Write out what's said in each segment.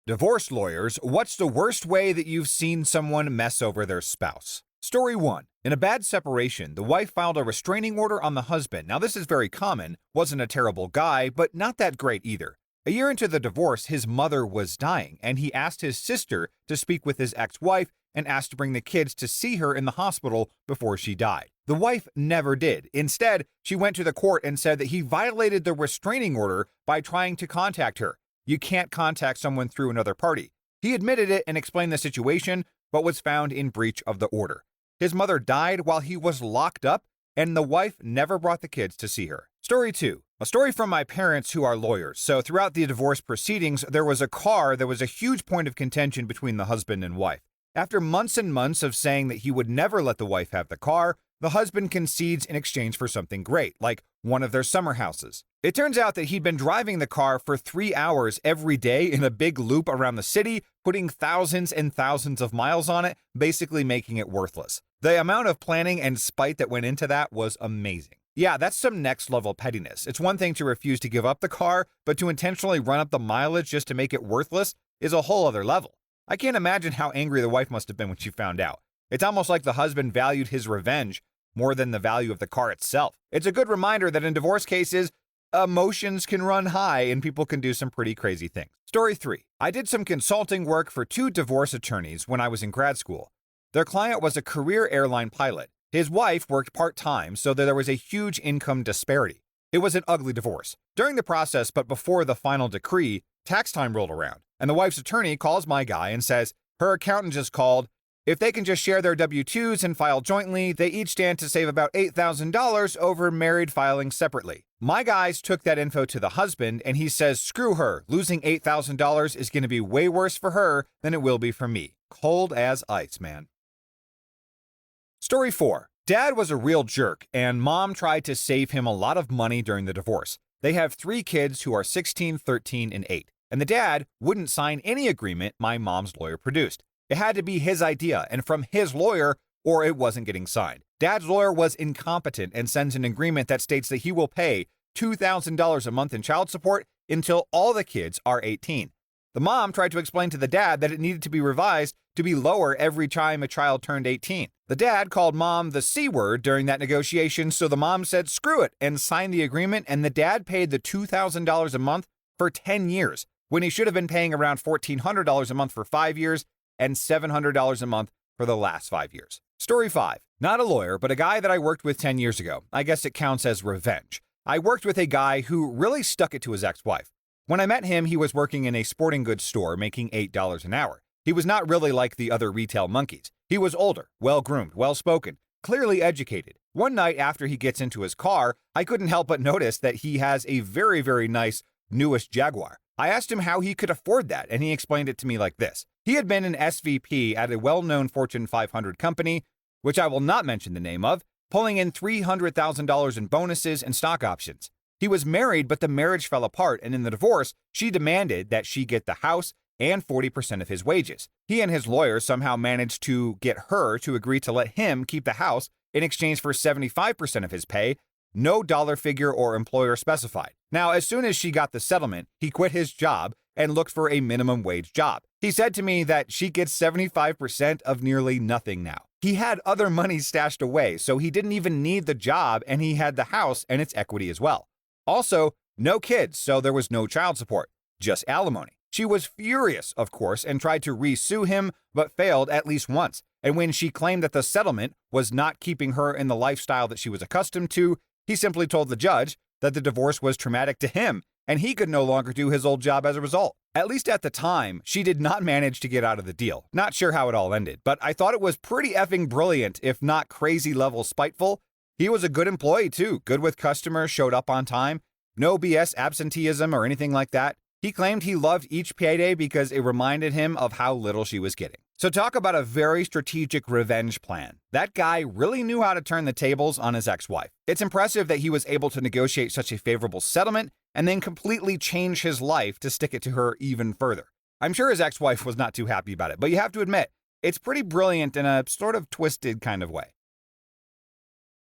Divorce lawyers, what's the worst way that you've seen someone mess over their spouse? Story 1. In a bad separation, the wife filed a restraining order on the husband. Now, this is very common. Wasn't a terrible guy, but not that great either. A year into the divorce, his mother was dying, and he asked his sister to speak with his ex-wife and asked to bring the kids to see her in the hospital before she died. The wife never did. Instead, she went to the court and said that he violated the restraining order by trying to contact her. You can't contact someone through another party. He admitted it and explained the situation, but was found in breach of the order. His mother died while he was locked up, and the wife never brought the kids to see her. Story 2. A story from my parents who are lawyers. So throughout the divorce proceedings, there was a car that was a huge point of contention between the husband and wife. After months and months of saying that he would never let the wife have the car, the husband concedes in exchange for something great, like one of their summer houses. It turns out that he'd been driving the car for 3 hours every day in a big loop around the city, putting thousands and thousands of miles on it, basically making it worthless. The amount of planning and spite that went into that was amazing. Yeah, that's some next level pettiness. It's one thing to refuse to give up the car, but to intentionally run up the mileage just to make it worthless is a whole other level. I can't imagine how angry the wife must have been when she found out. It's almost like the husband valued his revenge more than the value of the car itself. It's a good reminder that in divorce cases, emotions can run high and people can do some pretty crazy things. Story 3. I did some consulting work for 2 divorce attorneys when I was in grad school. Their client was a career airline pilot. His wife worked part-time, so there was a huge income disparity. It was an ugly divorce. During the process, but before the final decree, tax time rolled around, and the wife's attorney calls my guy and says her accountant just called. If they can just share their W-2s and file jointly, they each stand to save about $8,000 over married filing separately. My guys took that info to the husband, and he says, screw her. Losing $8,000 is going to be way worse for her than it will be for me. Cold as ice, man. Story 4. Dad was a real jerk, and mom tried to save him a lot of money during the divorce. They have 3 kids who are 16, 13, and 8. And the dad wouldn't sign any agreement my mom's lawyer produced. It had to be his idea and from his lawyer, or it wasn't getting signed. Dad's lawyer was incompetent and sends an agreement that states that he will pay $2,000 a month in child support until all the kids are 18. The mom tried to explain to the dad that it needed to be revised to be lower every time a child turned 18. The dad called mom the C word during that negotiation, so the mom said screw it and signed the agreement, and the dad paid the $2,000 a month for 10 years, when he should have been paying around $1,400 a month for 5 years and $700 a month for the last 5 years. Story 5. Not a lawyer, but a guy that I worked with 10 years ago. I guess it counts as revenge. I worked with a guy who really stuck it to his ex-wife. When I met him, he was working in a sporting goods store making $8 an hour. He was not really like the other retail monkeys. He was older, well-groomed, well-spoken, clearly educated. One night after he gets into his car, I couldn't help but notice that he has a very, very nice, newish Jaguar. I asked him how he could afford that, and he explained it to me like this. He had been an SVP at a well-known Fortune 500 company, which I will not mention the name of, pulling in $300,000 in bonuses and stock options. He was married, but the marriage fell apart, and in the divorce, she demanded that she get the house and 40% of his wages. He and his lawyer somehow managed to get her to agree to let him keep the house in exchange for 75% of his pay, no dollar figure or employer specified. Now, as soon as she got the settlement, he quit his job and looked for a minimum wage job. He said to me that she gets 75% of nearly nothing now. He had other money stashed away, so he didn't even need the job, and he had the house and its equity as well. Also, no kids, so there was no child support, just alimony. She was furious, of course, and tried to re-sue him, but failed at least once. And when she claimed that the settlement was not keeping her in the lifestyle that she was accustomed to, he simply told the judge that the divorce was traumatic to him, and he could no longer do his old job as a result. At least at the time, she did not manage to get out of the deal. Not sure how it all ended, but I thought it was pretty effing brilliant, if not crazy level spiteful. He was a good employee too, good with customers, showed up on time, no BS absenteeism or anything like that. He claimed he loved each payday because it reminded him of how little she was getting. So talk about a very strategic revenge plan. That guy really knew how to turn the tables on his ex-wife. It's impressive that he was able to negotiate such a favorable settlement and then completely change his life to stick it to her even further. I'm sure his ex-wife was not too happy about it, but you have to admit, it's pretty brilliant in a sort of twisted kind of way.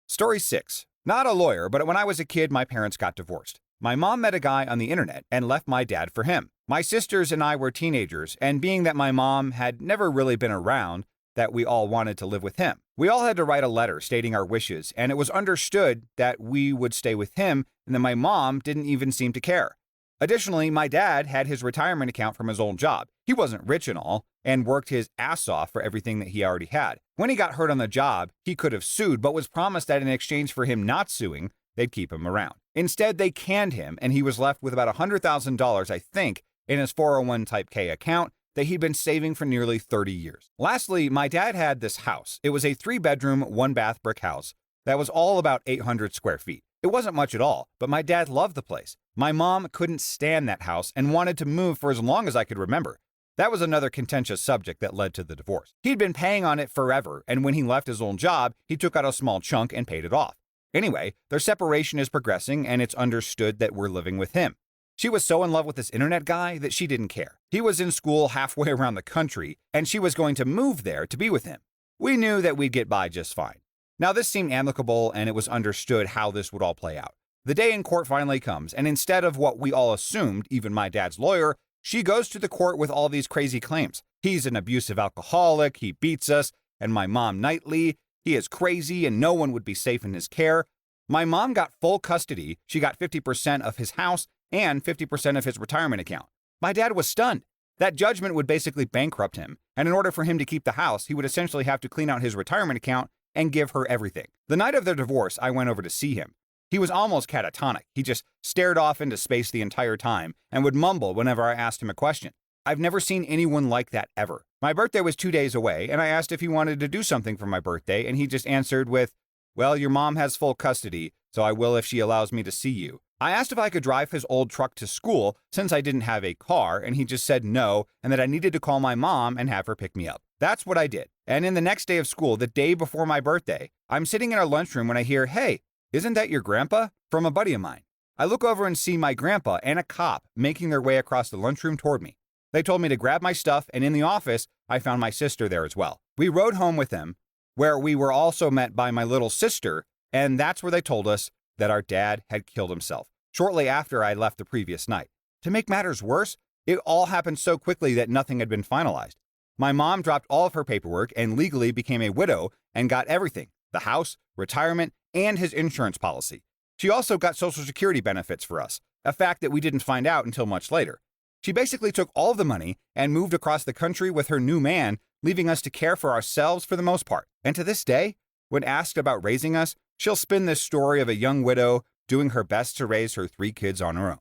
Story 6. Not a lawyer, but when I was a kid, my parents got divorced. My mom met a guy on the internet and left my dad for him. My sisters and I were teenagers, and being that my mom had never really been around, that we all wanted to live with him. We all had to write a letter stating our wishes, and it was understood that we would stay with him, and that my mom didn't even seem to care. Additionally, my dad had his retirement account from his old job. He wasn't rich and all, and worked his ass off for everything that he already had. When he got hurt on the job, he could have sued, but was promised that in exchange for him not suing, they'd keep him around. Instead, they canned him, and he was left with about $100,000, I think, in his 401 Type K account that he'd been saving for nearly 30 years. Lastly, my dad had this house. It was a 3-bedroom, 1-bath brick house that was all about 800 square feet. It wasn't much at all, but my dad loved the place. My mom couldn't stand that house and wanted to move for as long as I could remember. That was another contentious subject that led to the divorce. He'd been paying on it forever, and when he left his old job, he took out a small chunk and paid it off. Anyway, their separation is progressing, and it's understood that we're living with him. She was so in love with this internet guy that she didn't care. He was in school halfway around the country, and she was going to move there to be with him. We knew that we'd get by just fine. Now, this seemed amicable, and it was understood how this would all play out. The day in court finally comes, and instead of what we all assumed, even my dad's lawyer, she goes to the court with all these crazy claims. He's an abusive alcoholic, he beats us, and my mom nightly. He is crazy, and no one would be safe in his care. My mom got full custody. She got 50% of his house and 50% of his retirement account. My dad was stunned. That judgment would basically bankrupt him, and in order for him to keep the house, he would essentially have to clean out his retirement account and give her everything. The night of their divorce, I went over to see him. He was almost catatonic. He just stared off into space the entire time and would mumble whenever I asked him a question. I've never seen anyone like that ever. My birthday was 2 days away, and I asked if he wanted to do something for my birthday, and he just answered with, "Well, your mom has full custody, so I will if she allows me to see you." I asked if I could drive his old truck to school since I didn't have a car, and he just said no, and that I needed to call my mom and have her pick me up. That's what I did. And in the next day of school, the day before my birthday, I'm sitting in our lunchroom when I hear, "Hey, isn't that your grandpa?" from a buddy of mine. I look over and see my grandpa and a cop making their way across the lunchroom toward me. They told me to grab my stuff, and in the office, I found my sister there as well. We rode home with them, where we were also met by my little sister, and that's where they told us that our dad had killed himself, shortly after I left the previous night. To make matters worse, it all happened so quickly that nothing had been finalized. My mom dropped all of her paperwork and legally became a widow and got everything: the house, retirement, and his insurance policy. She also got Social Security benefits for us, a fact that we didn't find out until much later. She basically took all of the money and moved across the country with her new man, leaving us to care for ourselves for the most part. And to this day, when asked about raising us, she'll spin this story of a young widow doing her best to raise her 3 kids on her own.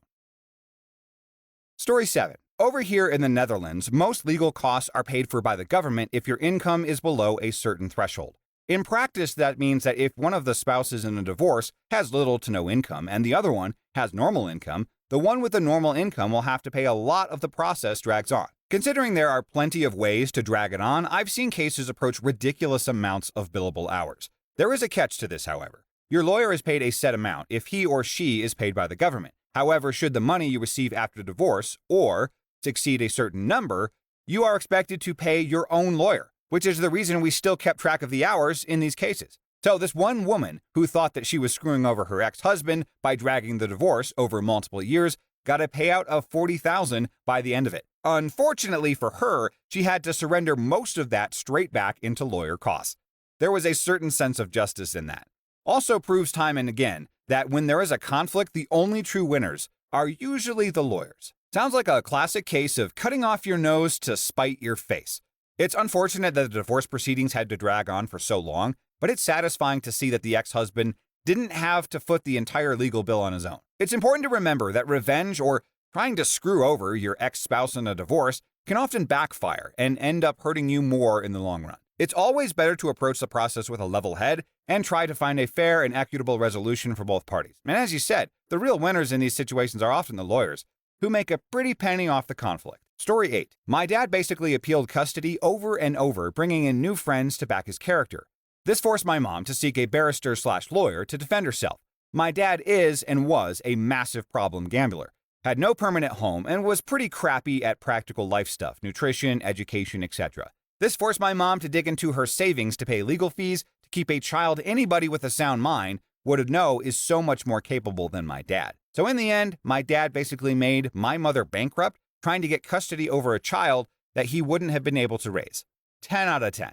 Story 7. Over here in the Netherlands, most legal costs are paid for by the government if your income is below a certain threshold. In practice, that means that if one of the spouses in a divorce has little to no income and the other one has normal income, the one with the normal income will have to pay a lot if the process drags on. Considering there are plenty of ways to drag it on, I've seen cases approach ridiculous amounts of billable hours. There is a catch to this, however. Your lawyer is paid a set amount if he or she is paid by the government. However, should the money you receive after divorce or exceed a certain number, you are expected to pay your own lawyer, which is the reason we still kept track of the hours in these cases. So this one woman who thought that she was screwing over her ex-husband by dragging the divorce over multiple years got a payout of $40,000 by the end of it. Unfortunately for her, she had to surrender most of that straight back into lawyer costs. There was a certain sense of justice in that. Also proves time and again that when there is a conflict, the only true winners are usually the lawyers. Sounds like a classic case of cutting off your nose to spite your face. It's unfortunate that the divorce proceedings had to drag on for so long, but it's satisfying to see that the ex-husband didn't have to foot the entire legal bill on his own. It's important to remember that revenge or trying to screw over your ex-spouse in a divorce can often backfire and end up hurting you more in the long run. It's always better to approach the process with a level head and try to find a fair and equitable resolution for both parties. And as you said, the real winners in these situations are often the lawyers, who make a pretty penny off the conflict. Story 8. My dad basically appealed custody over and over, bringing in new friends to back his character. This forced my mom to seek a barrister/lawyer to defend herself. My dad is and was a massive problem gambler, had no permanent home, and was pretty crappy at practical life stuff, nutrition, education, etc. This forced my mom to dig into her savings to pay legal fees to keep a child anybody with a sound mind would know is so much more capable than my dad. So in the end, my dad basically made my mother bankrupt trying to get custody over a child that he wouldn't have been able to raise. 10 out of 10.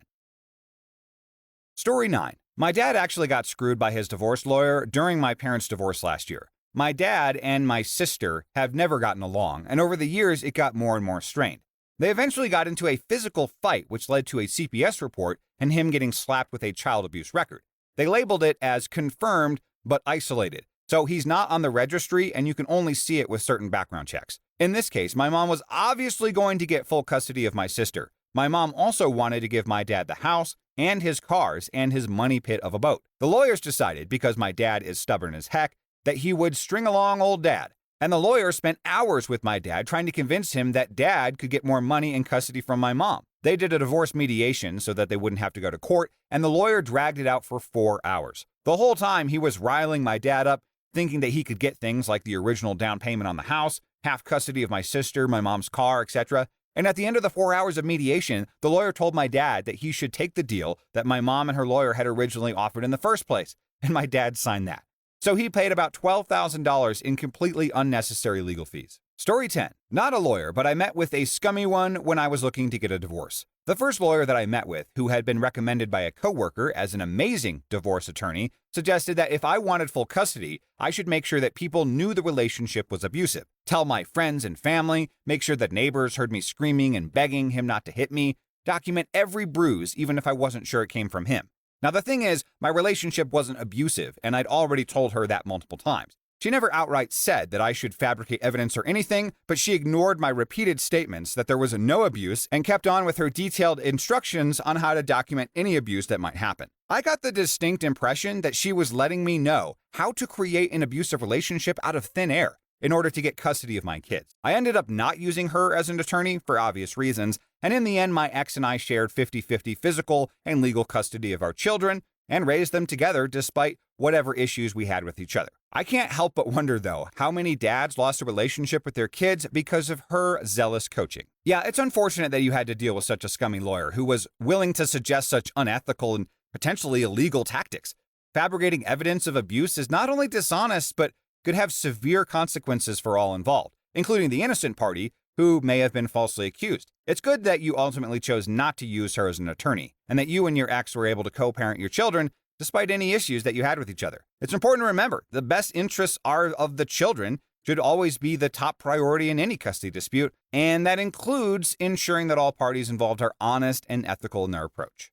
Story 9. My dad actually got screwed by his divorce lawyer during my parents' divorce last year. My dad and my sister have never gotten along, and over the years it got more and more strained. They eventually got into a physical fight, which led to a CPS report and him getting slapped with a child abuse record. They labeled it as confirmed but isolated, so he's not on the registry and you can only see it with certain background checks. In this case, my mom was obviously going to get full custody of my sister. My mom also wanted to give my dad the house and his cars and his money pit of a boat. The lawyers decided, because my dad is stubborn as heck, that he would string along old dad. And the lawyer spent hours with my dad trying to convince him that dad could get more money and custody from my mom. They did a divorce mediation so that they wouldn't have to go to court, and the lawyer dragged it out for 4 hours. The whole time he was riling my dad up, thinking that he could get things like the original down payment on the house, half custody of my sister, my mom's car, etc. And at the end of the 4 hours of mediation, the lawyer told my dad that he should take the deal that my mom and her lawyer had originally offered in the first place, and my dad signed that. So he paid about $12,000 in completely unnecessary legal fees. Story 10. Not a lawyer, but I met with a scummy one when I was looking to get a divorce. The first lawyer that I met with, who had been recommended by a coworker as an amazing divorce attorney, suggested that if I wanted full custody, I should make sure that people knew the relationship was abusive. Tell my friends and family, make sure that neighbors heard me screaming and begging him not to hit me, document every bruise even if I wasn't sure it came from him. Now the thing is, my relationship wasn't abusive, and I'd already told her that multiple times. She never outright said that I should fabricate evidence or anything, but she ignored my repeated statements that there was no abuse and kept on with her detailed instructions on how to document any abuse that might happen. I got the distinct impression that she was letting me know how to create an abusive relationship out of thin air in order to get custody of my kids. I ended up not using her as an attorney for obvious reasons, and in the end my ex and I shared 50-50 physical and legal custody of our children and raised them together despite whatever issues we had with each other. I can't help but wonder, though, how many dads lost a relationship with their kids because of her zealous coaching. Yeah, it's unfortunate that you had to deal with such a scummy lawyer who was willing to suggest such unethical and potentially illegal tactics. Fabricating evidence of abuse is not only dishonest, but could have severe consequences for all involved, including the innocent party who may have been falsely accused. It's good that you ultimately chose not to use her as an attorney, and that you and your ex were able to co-parent your children despite any issues that you had with each other. It's important to remember, the best interests are of the children should always be the top priority in any custody dispute, and that includes ensuring that all parties involved are honest and ethical in their approach.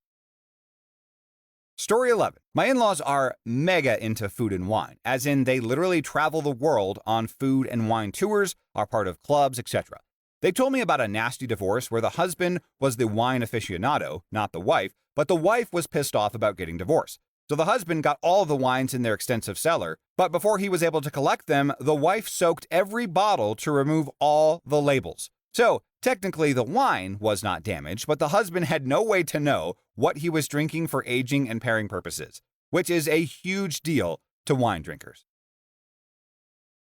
Story 11. My in-laws are mega into food and wine, as in they literally travel the world on food and wine tours, are part of clubs, etc. They told me about a nasty divorce where the husband was the wine aficionado, not the wife, but the wife was pissed off about getting divorced. So the husband got all the wines in their extensive cellar, but before he was able to collect them, the wife soaked every bottle to remove all the labels. So technically the wine was not damaged, but the husband had no way to know what he was drinking for aging and pairing purposes, which is a huge deal to wine drinkers.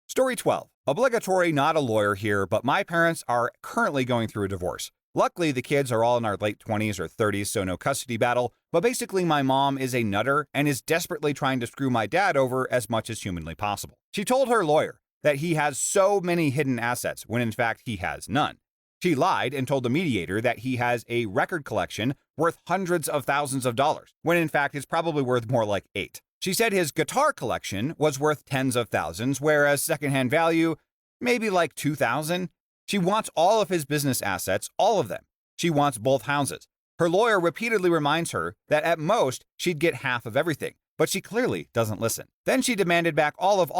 Story 12. Obligatory, not a lawyer here, but my parents are currently going through a divorce. Luckily, the kids are all in our late 20s or 30s, so no custody battle, but basically my mom is a nutter and is desperately trying to screw my dad over as much as humanly possible. She told her lawyer that he has so many hidden assets when in fact he has none. She lied and told the mediator that he has a record collection worth hundreds of thousands of dollars, when in fact it's probably worth more like 8. She said his guitar collection was worth tens of thousands, whereas secondhand value, maybe like 2,000. She wants all of his business assets, all of them. She wants both houses. Her lawyer repeatedly reminds her that at most she'd get half of everything, but she clearly doesn't listen. Then she demanded back all of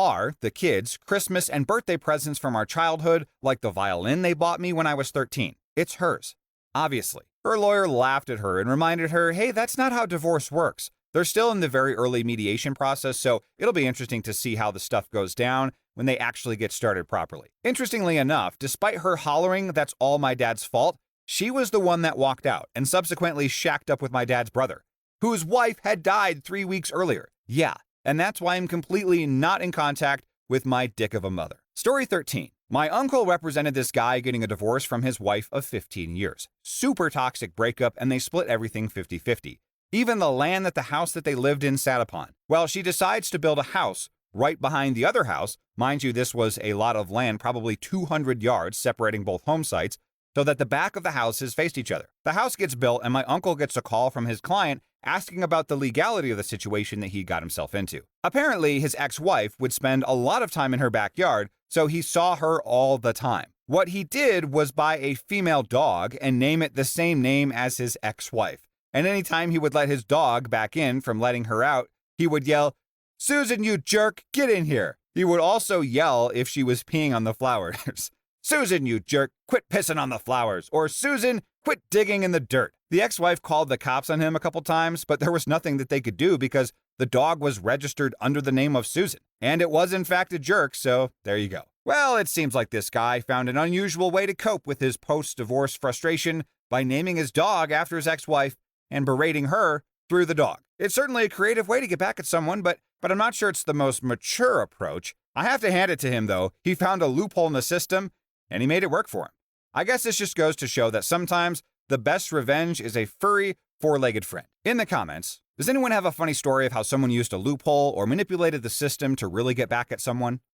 the kids, Christmas and birthday presents from our childhood, like the violin they bought me when I was 13. It's hers, obviously. Her lawyer laughed at her and reminded her, hey, that's not how divorce works. They're still in the very early mediation process, so it'll be interesting to see how the stuff goes down when they actually get started properly. Interestingly enough, despite her hollering that's all my dad's fault, she was the one that walked out and subsequently shacked up with my dad's brother, whose wife had died 3 weeks earlier. Yeah, and that's why I'm completely not in contact with my dick of a mother. Story 13. My uncle represented this guy getting a divorce from his wife of 15 years. Super toxic breakup, and they split everything 50-50. Even the land that the house that they lived in sat upon. Well, she decides to build a house right behind the other house. Mind you, this was a lot of land, probably 200 yards separating both home sites, so that the back of the houses faced each other. The house gets built, and my uncle gets a call from his client asking about the legality of the situation that he got himself into. Apparently, his ex-wife would spend a lot of time in her backyard, so he saw her all the time. What he did was buy a female dog and name it the same name as his ex-wife. And anytime he would let his dog back in from letting her out, he would yell, "Susan, you jerk, get in here." He would also yell if she was peeing on the flowers. "Susan, you jerk, quit pissing on the flowers," or "Susan, quit digging in the dirt." The ex-wife called the cops on him a couple times, but there was nothing that they could do because the dog was registered under the name of Susan. And it was in fact a jerk, so there you go. Well, it seems like this guy found an unusual way to cope with his post-divorce frustration by naming his dog after his ex-wife and berating her through the dog. It's certainly a creative way to get back at someone, but I'm not sure it's the most mature approach. I have to hand it to him, though. He found a loophole in the system, and he made it work for him. I guess this just goes to show that sometimes the best revenge is a furry, four-legged friend. In the comments, does anyone have a funny story of how someone used a loophole or manipulated the system to really get back at someone?